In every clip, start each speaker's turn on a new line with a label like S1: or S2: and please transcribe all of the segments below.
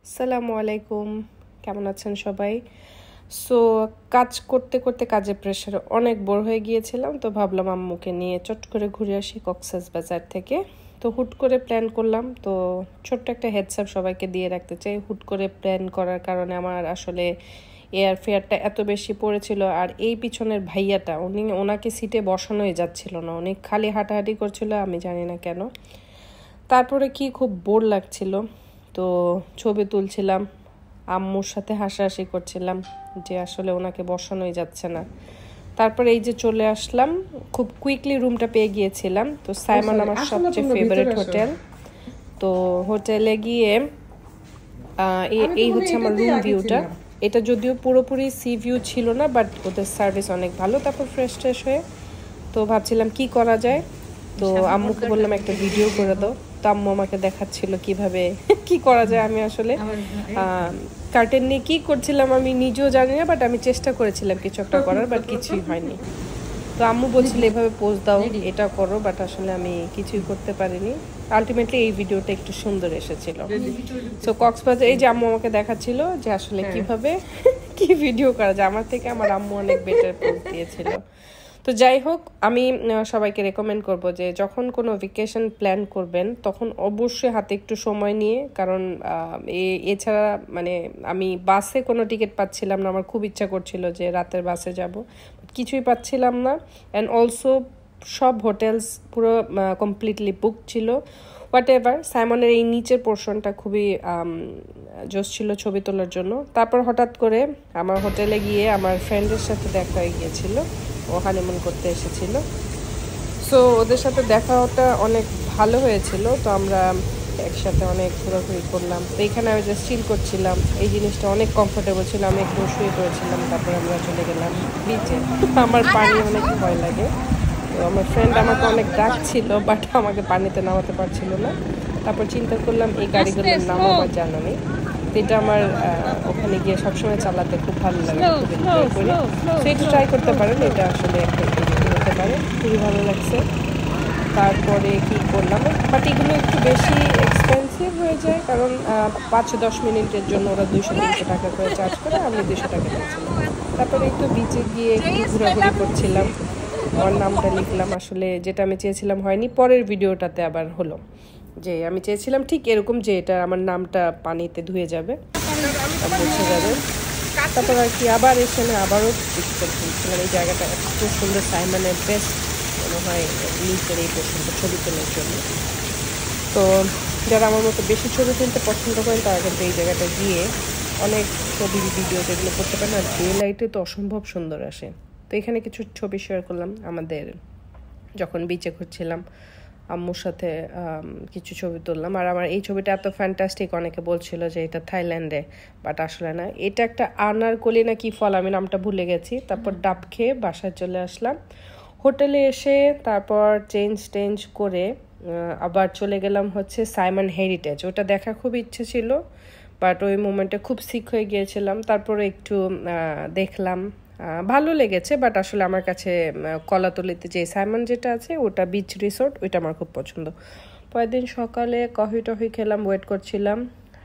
S1: আসসালামু আলাইকুম, কেমন আছেন সবাই? সো কাজ করতে করতে কাজের প্রেশারে অনেক বোর হয়ে গিয়েছিলাম, তো ভাবলাম আম্মুকে নিয়ে চট করে ঘুরে আসি কক্সবাজার থেকে। তো হুট করে প্ল্যান করলাম। তো ছোট্ট একটা হেডসআপ সবাইকে দিয়ে রাখতে চাই, হুট করে প্ল্যান করার কারণে আমার আসলে এয়ার ফেয়ারটা এত বেশি পড়েছিল। আর এই পিছনের ভাইয়াটা ওনাকে সিটে বসানোই যাচ্ছিল না, উনি খালি হাঁটাহাঁটি করছিল, আমি জানি না কেন। তারপরে কি খুব বোর লাগছিল, তো ছবি তুলছিলাম, আম্মুর সাথে হাসাহাসি করছিলাম যে আসলে ওনাকে বসানোই যাচ্ছে না। তারপরে এই যে চলে আসলাম, খুব কুইকলি রুমটা পেয়ে গিয়েছিলাম। তো সাইমন আমার সবচেয়ে ফেভারিট হোটেল। তো হোটেলে গিয়ে এই হচ্ছে আমার রুম ভিউটা। এটা যদিও পুরোপুরি সি ভিউ ছিল না, বাট ওদের সার্ভিস অনেক ভালো। তারপর ফ্রেশ ট্রেশ হয়ে তো ভাবছিলাম কি করা যায়, তো আম্মুকে বললাম একটা ভিডিও করে দাও। তো আম্মু আমাকে দেখাচ্ছিল কিভাবে কি করা যায়। আমি আসলে কার্টেন নিয়ে কি করছিলাম আমি নিজেও জানি না, বাট আমি চেষ্টা করেছিলাম কিছু একটা করার, বাট কিছুই হয়নি। তো আম্মু বলছিল এভাবে পোজ দাও, এটা করো, বাট আসলে আমি কিছুই করতে পারিনি। আলটিমেটলি এই ভিডিওটা একটু সুন্দর এসেছিল। সো কক্সবাজার, এই যে আম্মু আমাকে দেখাচ্ছিল যে আসলে কিভাবে কি ভিডিও করা যায়। আমার থেকে আমার আম্মু অনেক বেটার পোজ দিয়েছিল। তো যাই হোক, আমি সবাইকে রেকমেন্ড করব যে যখন কোনো ভেকেশন প্ল্যান করবেন তখন অবশ্যই হাতে একটু সময় নিয়ে, কারণ এছাড়া মানে আমি বাসে কোনো টিকিট পাচ্ছিলাম না। আমার খুব ইচ্ছা করছিল যে রাতের বাসে যাব, কিছুই পাচ্ছিলাম না। অ্যান্ড অলসো সব হোটেলস পুরো কমপ্লিটলি বুক ছিল। হোয়াট এভার, সাইমনের এই নিচের পোর্শনটা খুবই জোস ছিল ছবি তোলার জন্য। তারপর হঠাৎ করে আমার হোটেলে গিয়ে আমার ফ্রেন্ডের সাথে দেখা হয়ে গিয়েছিল, ও হানিমুন করতে এসেছিল। সো ওদের সাথে দেখাটা অনেক ভালো হয়েছিল। তো আমরা একসাথে অনেক ঘোরাঘুরি করলাম। তো এখানে আমি জাস্ট চিল করছিলাম, এই জিনিসটা অনেক কমফোর্টেবল ছিল। আমি একটু শুয়ে পড়েছিলাম, তারপর আমরা চলে গেলাম বিচে। আমার পানি অনেক ভয় লাগে, তো আমার ফ্রেন্ড আমাকে অনেক ডাকছিল, বাট আমাকে পানিতে নামাতে পারছিল না। তারপর চিন্তা করলাম এই গাড়িগুলোর নাম আমার জানা নেই, এটা আমার ওখানে গিয়ে সবসময় চালাতে খুব ভালো লাগে, খুব এনজয় করি। তো এটা ট্রাই করতে পারেন, এটা আসলে একটা হতে পারে, খুবই ভালো লাগছে। তারপরে কি করলাম, বাট এগুলো একটু বেশি এক্সপেন্সিভ হয়ে যায়, কারণ 5-10 মিনিটের জন্য ওরা 200-300 টাকা করে চার্জ করে, আমি 200 টাকা দিয়েছিলাম। তারপরে একটু বিচে গিয়ে একটু ঘোরাঘুরি করছিলাম, আমার নামটা লিখলাম। আসলে যেটা আমি চেয়েছিলাম হয়নি, পরের ভিডিওটাতে আবার হলো। যে আমি চেয়েছিলাম ঠিক এরকম, যে এটা আমার নামটা পানিতে ধুয়ে যাবে, মুছে যাবে। তারপর আর কি আবার এখানে আবারও পিকচার তুলছিলাম। এই জায়গাটা এত সুন্দর, সাইমনের বেস্ট মনে হয় নিচের এই পছন্দ ছবি তোলার জন্য। তো যারা আমার মতো বেশি ছবি তুলতে পছন্দ করেন তারা কিন্তু এই জায়গাটা গিয়ে অনেক ছবি ভিডিও যেগুলো করতে পারেন। আর ডে লাইটে তো অসম্ভব সুন্দর আসে। তো এখানে কিছু ছবি শেয়ার করলাম আমাদের যখন বিচে ঘুরছিলাম, আম্মুর সাথে কিছু ছবি তুললাম। আর আমার এই ছবিটা এত ফ্যান্টাস্টিক, অনেকে বলছিল যে এটা থাইল্যান্ডে, বাট আসলে না, এটা একটা আনারকলি না কি ফল, আমি নামটা ভুলে গেছি। তারপর ডাব খেয়ে বাসায় চলে আসলাম। হোটেলে এসে তারপর চেঞ্জ করে আবার চলে গেলাম হচ্ছে সাইমন হেরিটেজ। ওটা দেখা খুব ইচ্ছে ছিল, বাট ওই মোমেন্টে খুব সিক হয়ে গিয়েছিলাম। তারপরে একটু দেখলাম, ভালো লেগেছে, বাট আসলে আমার কাছে কলাতলিতে যে সাইমন যেটা আছে ওটা বিচ রিসোর্ট, ওইটা আমার খুব পছন্দ। পরের দিন সকালে কফি টফি খেলাম, ওয়েট করছিলাম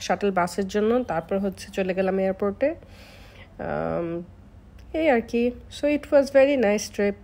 S1: শাটল বাসের জন্য। তারপর হচ্ছে চলে গেলাম এয়ারপোর্টে, এই আর কি। So it was very nice trip.